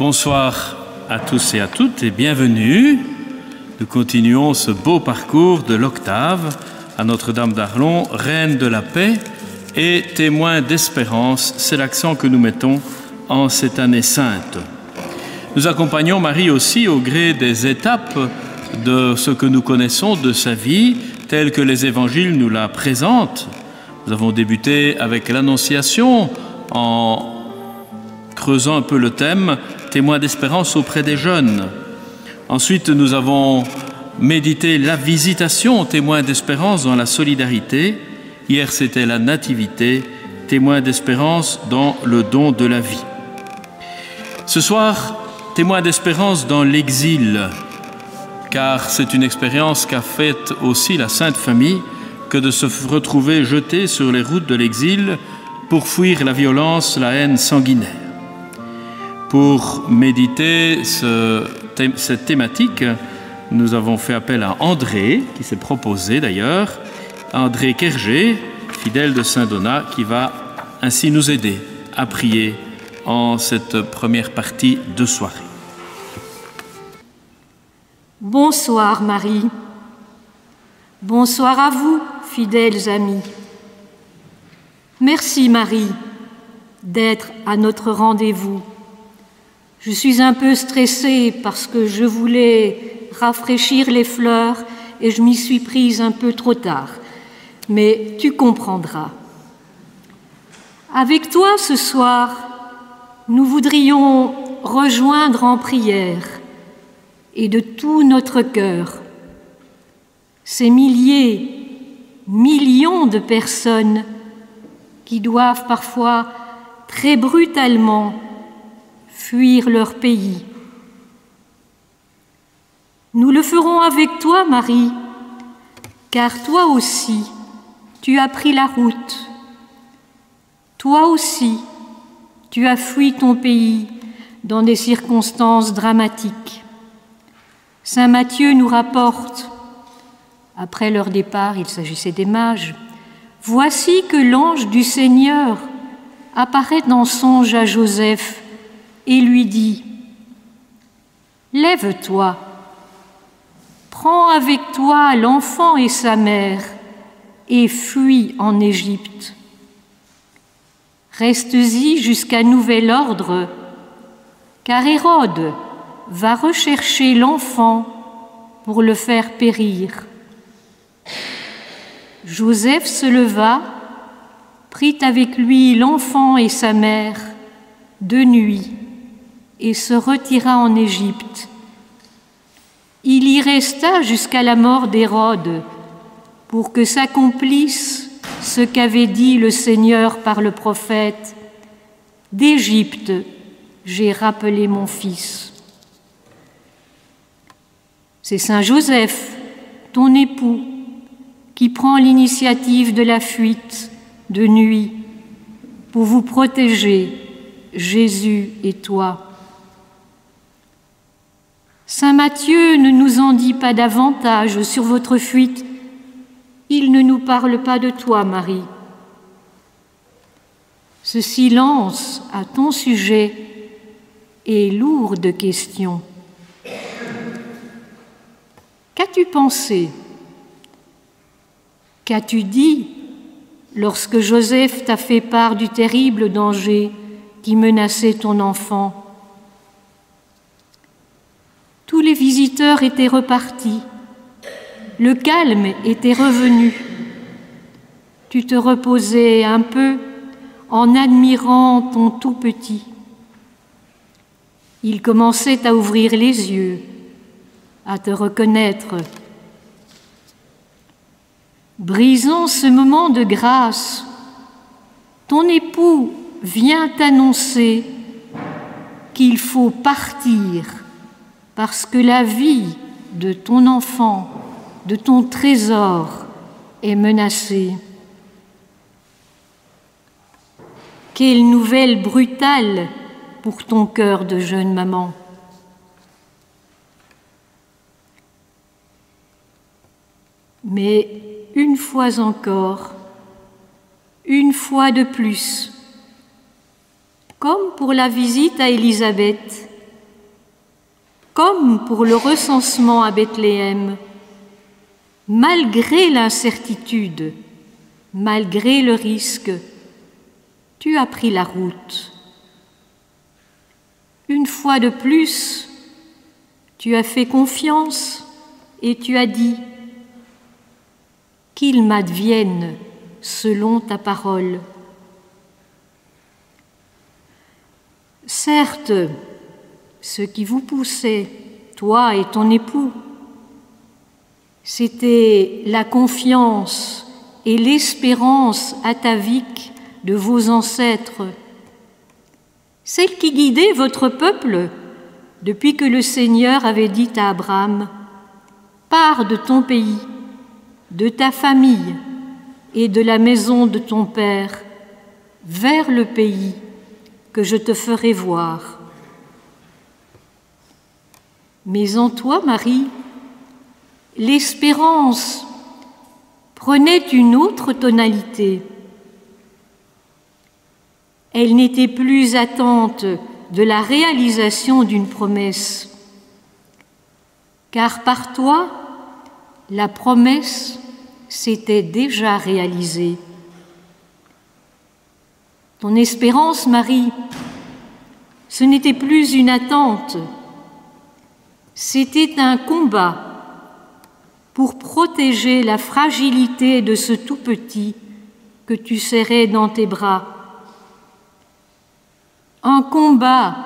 Bonsoir à tous et à toutes et bienvenue. Nous continuons ce beau parcours de l'octave à Notre-Dame d'Arlon, reine de la paix et témoin d'espérance. C'est l'accent que nous mettons en cette année sainte. Nous accompagnons Marie aussi au gré des étapes de ce que nous connaissons de sa vie, telles que les évangiles nous la présentent. Nous avons débuté avec l'Annonciation en creusant un peu le thème « Témoin d'espérance auprès des jeunes ». Ensuite, nous avons médité la Visitation, témoin d'espérance dans la solidarité. Hier, c'était la Nativité, témoin d'espérance dans le don de la vie. Ce soir, témoin d'espérance dans l'exil, car c'est une expérience qu'a faite aussi la Sainte Famille que de se retrouver jetée sur les routes de l'exil pour fuir la violence, la haine sanguinaire. Pour méditer cette thématique, nous avons fait appel à André, qui s'est proposé d'ailleurs, André Kerger, fidèle de Saint-Donat, qui va ainsi nous aider à prier en cette première partie de soirée. Bonsoir Marie. Bonsoir à vous, fidèles amis. Merci Marie d'être à notre rendez-vous. Je suis un peu stressée parce que je voulais rafraîchir les fleurs et je m'y suis prise un peu trop tard. Mais tu comprendras. Avec toi ce soir, nous voudrions rejoindre en prière et de tout notre cœur ces milliers, millions de personnes qui doivent parfois très brutalement fuir leur pays. Nous le ferons avec toi, Marie, car toi aussi, tu as pris la route. Toi aussi, tu as fui ton pays dans des circonstances dramatiques. Saint Matthieu nous rapporte, après leur départ, il s'agissait des mages, « Voici que l'ange du Seigneur apparaît en songe à Joseph et lui dit « Lève-toi, prends avec toi l'enfant et sa mère et fuis en Égypte. Reste-y jusqu'à nouvel ordre, car Hérode va rechercher l'enfant pour le faire périr. » Joseph se leva, prit avec lui l'enfant et sa mère de nuit et se retira en Égypte. Il y resta jusqu'à la mort d'Hérode pour que s'accomplisse ce qu'avait dit le Seigneur par le prophète « D'Égypte, j'ai rappelé mon fils. » C'est Saint Joseph, ton époux, qui prend l'initiative de la fuite de nuit pour vous protéger, Jésus et toi. Saint Matthieu ne nous en dit pas davantage sur votre fuite. Il ne nous parle pas de toi, Marie. Ce silence à ton sujet est lourd de questions. Qu'as-tu pensé? Qu'as-tu dit lorsque Joseph t'a fait part du terrible danger qui menaçait ton enfant? Tous les visiteurs étaient repartis. Le calme était revenu. Tu te reposais un peu en admirant ton tout petit. Il commençait à ouvrir les yeux, à te reconnaître. Brisons ce moment de grâce. Ton époux vient t'annoncer qu'il faut partir parce que la vie de ton enfant, de ton trésor est menacée. Quelle nouvelle brutale pour ton cœur de jeune maman. Mais une fois encore, une fois de plus, comme pour la visite à Élisabeth, comme pour le recensement à Bethléem, malgré l'incertitude, malgré le risque, tu as pris la route. Une fois de plus, tu as fait confiance et tu as dit « Qu'il m'advienne selon ta parole ». Certes, ce qui vous poussait, toi et ton époux, c'était la confiance et l'espérance atavique de vos ancêtres, celle qui guidait votre peuple depuis que le Seigneur avait dit à Abraham « Pars de ton pays, de ta famille et de la maison de ton père vers le pays que je te ferai voir. » Mais en toi, Marie, l'espérance prenait une autre tonalité. Elle n'était plus attente de la réalisation d'une promesse, car par toi, la promesse s'était déjà réalisée. Ton espérance, Marie, ce n'était plus une attente, c'était un combat pour protéger la fragilité de ce tout petit que tu serrais dans tes bras. Un combat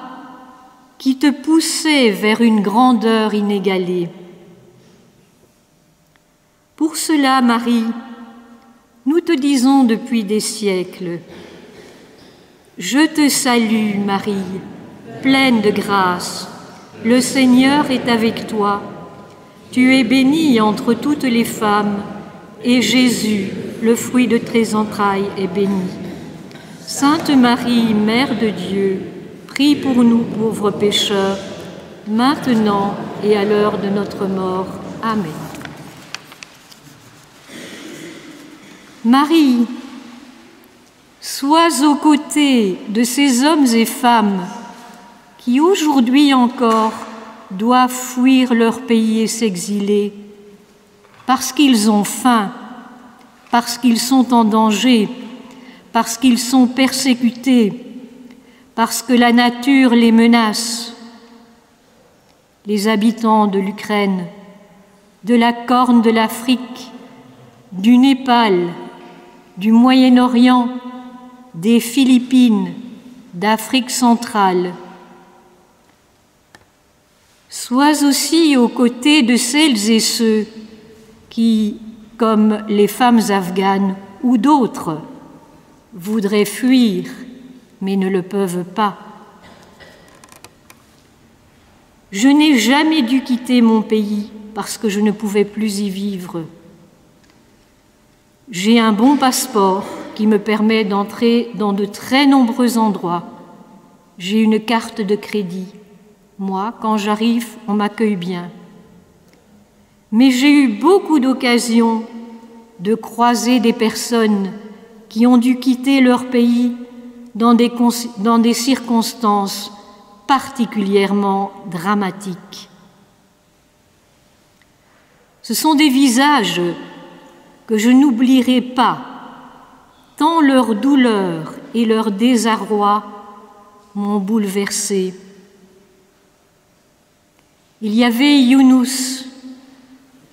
qui te poussait vers une grandeur inégalée. Pour cela, Marie, nous te disons depuis des siècles, je te salue, Marie, pleine de grâce. Le Seigneur est avec toi. Tu es bénie entre toutes les femmes, et Jésus, le fruit de tes entrailles, est béni. Sainte Marie, Mère de Dieu, prie pour nous pauvres pécheurs, maintenant et à l'heure de notre mort. Amen. Marie, sois aux côtés de ces hommes et femmes qui aujourd'hui encore doivent fuir leur pays et s'exiler parce qu'ils ont faim, parce qu'ils sont en danger, parce qu'ils sont persécutés, parce que la nature les menace. Les habitants de l'Ukraine, de la Corne de l'Afrique, du Népal, du Moyen-Orient, des Philippines, d'Afrique centrale. Sois aussi aux côtés de celles et ceux qui, comme les femmes afghanes ou d'autres, voudraient fuir, mais ne le peuvent pas. Je n'ai jamais dû quitter mon pays parce que je ne pouvais plus y vivre. J'ai un bon passeport qui me permet d'entrer dans de très nombreux endroits. J'ai une carte de crédit. Moi, quand j'arrive, on m'accueille bien. Mais j'ai eu beaucoup d'occasions de croiser des personnes qui ont dû quitter leur pays dans des circonstances particulièrement dramatiques. Ce sont des visages que je n'oublierai pas, tant leur douleur et leur désarroi m'ont bouleversée. Il y avait Younous,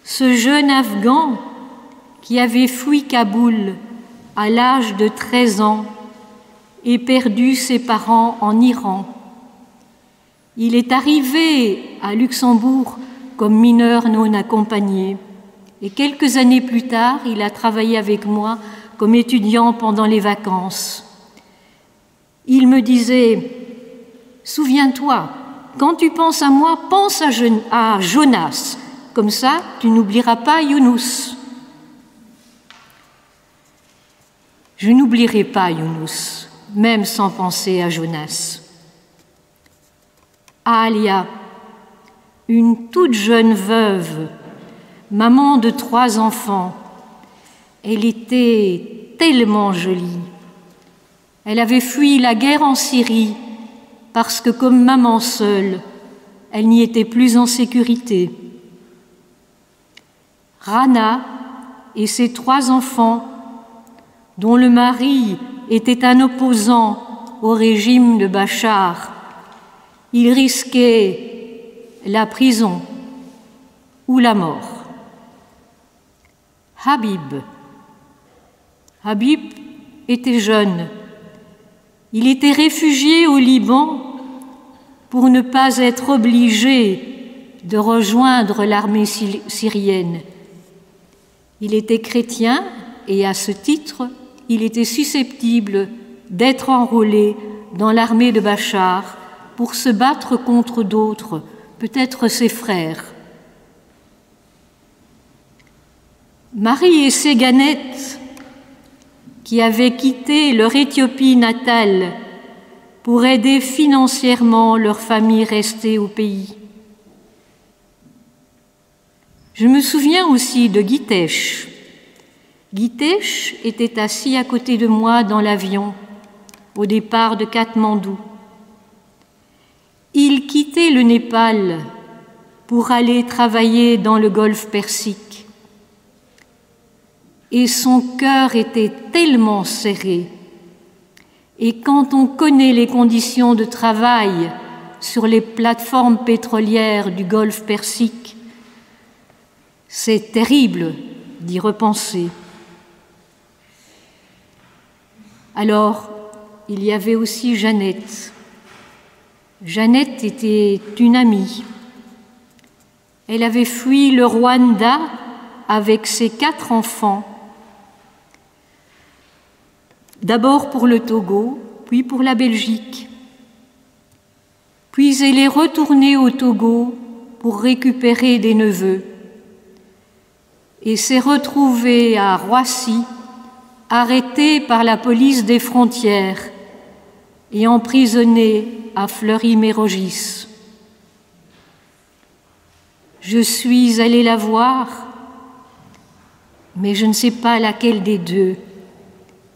ce jeune Afghan qui avait fui Kaboul à l'âge de 13 ans et perdu ses parents en Iran. Il est arrivé à Luxembourg comme mineur non accompagné et quelques années plus tard, il a travaillé avec moi comme étudiant pendant les vacances. Il me disait « Souviens-toi, quand tu penses à moi, pense à Jonas. Comme ça, tu n'oublieras pas Younous. » Je n'oublierai pas Younous, même sans penser à Jonas. Alia, une toute jeune veuve, maman de 3 enfants, elle était tellement jolie. Elle avait fui la guerre en Syrie parce que, comme maman seule, elle n'y était plus en sécurité. Rana et ses 3 enfants, dont le mari était un opposant au régime de Bachar, ils risquaient la prison ou la mort. Habib était jeune. Il était réfugié au Liban pour ne pas être obligé de rejoindre l'armée syrienne. Il était chrétien et à ce titre, il était susceptible d'être enrôlé dans l'armée de Bachar pour se battre contre d'autres, peut-être ses frères. Marie et Séganet, qui avaient quitté leur Éthiopie natale pour aider financièrement leur famille restée au pays. Je me souviens aussi de Gitesh. Gitesh était assis à côté de moi dans l'avion au départ de Katmandou. Il quittait le Népal pour aller travailler dans le Golfe Persique. Et son cœur était tellement serré. Et quand on connaît les conditions de travail sur les plateformes pétrolières du Golfe Persique, c'est terrible d'y repenser. Alors, il y avait aussi Jeannette. Jeannette était une amie. Elle avait fui le Rwanda avec ses 4 enfants. D'abord pour le Togo, puis pour la Belgique. Puis elle est retournée au Togo pour récupérer des neveux et s'est retrouvée à Roissy, arrêtée par la police des frontières et emprisonnée à Fleury-Mérogis. Je suis allée la voir, mais je ne sais pas laquelle des deux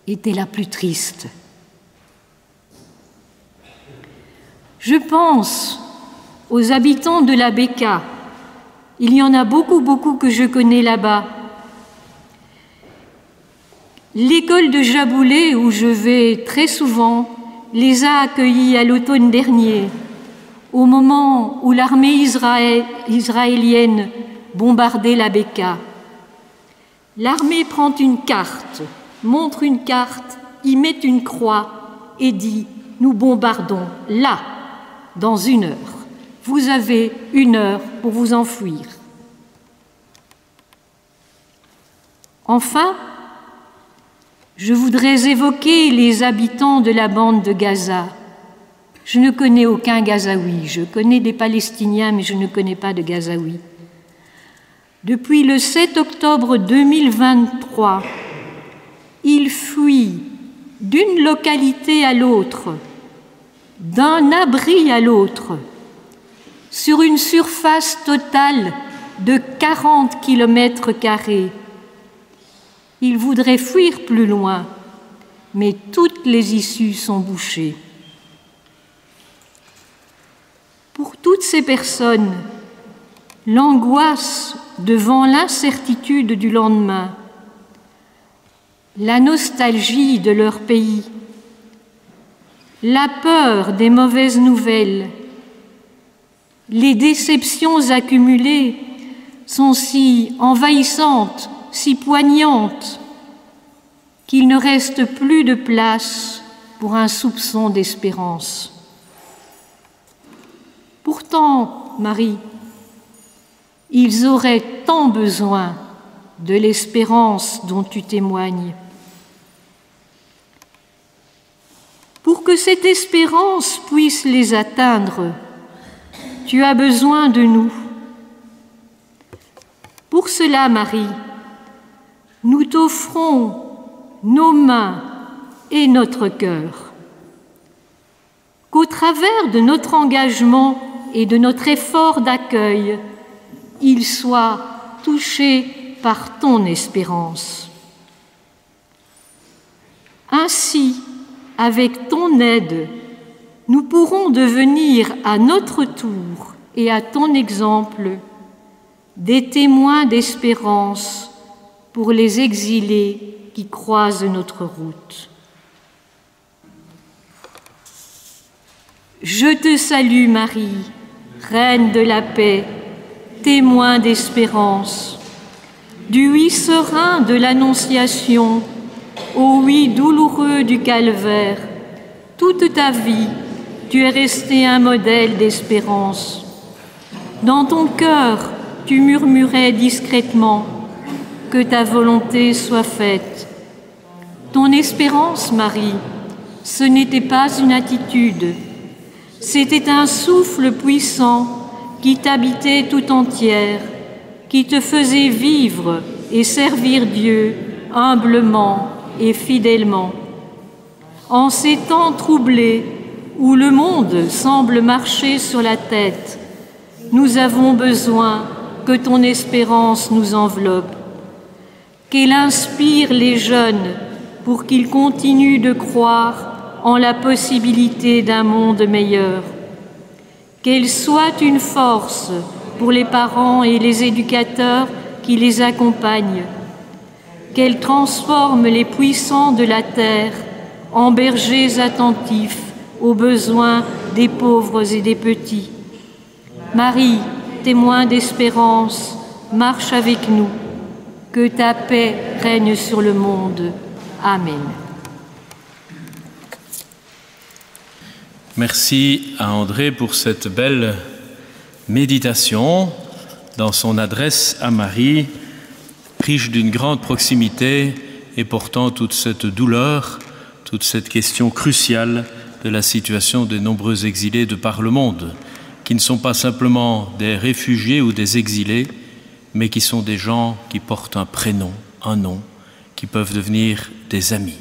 était la plus triste. Je pense aux habitants de la Beka. Il y en a beaucoup que je connais là-bas. L'école de Jaboulé, où je vais très souvent, les a accueillis à l'automne dernier, au moment où l'armée israélienne bombardait la Beka. L'armée prend une carte, montre une carte, y met une croix et dit « Nous bombardons là, dans 1 heure. Vous avez 1 heure pour vous enfuir. » Enfin, je voudrais évoquer les habitants de la bande de Gaza. Je ne connais aucun Gazaoui. Je connais des Palestiniens, mais je ne connais pas de Gazaoui. Depuis le 7 octobre 2023, ils fuient d'une localité à l'autre, d'un abri à l'autre, sur une surface totale de 40 km². Ils voudraient fuir plus loin, mais toutes les issues sont bouchées. Pour toutes ces personnes, l'angoisse devant l'incertitude du lendemain, la nostalgie de leur pays, la peur des mauvaises nouvelles, les déceptions accumulées sont si envahissantes, si poignantes, qu'il ne reste plus de place pour un soupçon d'espérance. Pourtant, Marie, ils auraient tant besoin de l'espérance dont tu témoignes. Pour que cette espérance puisse les atteindre, tu as besoin de nous. Pour cela, Marie, nous t'offrons nos mains et notre cœur. Qu'au travers de notre engagement et de notre effort d'accueil, il soit touché par ton espérance. Ainsi, avec ton aide, nous pourrons devenir à notre tour et à ton exemple, des témoins d'espérance pour les exilés qui croisent notre route. Je te salue Marie, Reine de la paix, témoin d'espérance. Du oui serein de l'Annonciation au oui douloureux du calvaire, toute ta vie, tu es resté un modèle d'espérance. Dans ton cœur, tu murmurais discrètement « Que ta volonté soit faite ». Ton espérance, Marie, ce n'était pas une attitude, c'était un souffle puissant qui t'habitait tout entière, qui te faisait vivre et servir Dieu humblement et fidèlement. En ces temps troublés où le monde semble marcher sur la tête, nous avons besoin que ton espérance nous enveloppe, qu'elle inspire les jeunes pour qu'ils continuent de croire en la possibilité d'un monde meilleur, qu'elle soit une force pour les parents et les éducateurs qui les accompagnent, qu'elle transforme les puissants de la terre en bergers attentifs aux besoins des pauvres et des petits. Marie, témoin d'espérance, marche avec nous. Que ta paix règne sur le monde. Amen. Merci à André pour cette belle méditation dans son adresse à Marie, riche d'une grande proximité et portant toute cette douleur, toute cette question cruciale de la situation des nombreux exilés de par le monde, qui ne sont pas simplement des réfugiés ou des exilés, mais qui sont des gens qui portent un prénom, un nom, qui peuvent devenir des amis.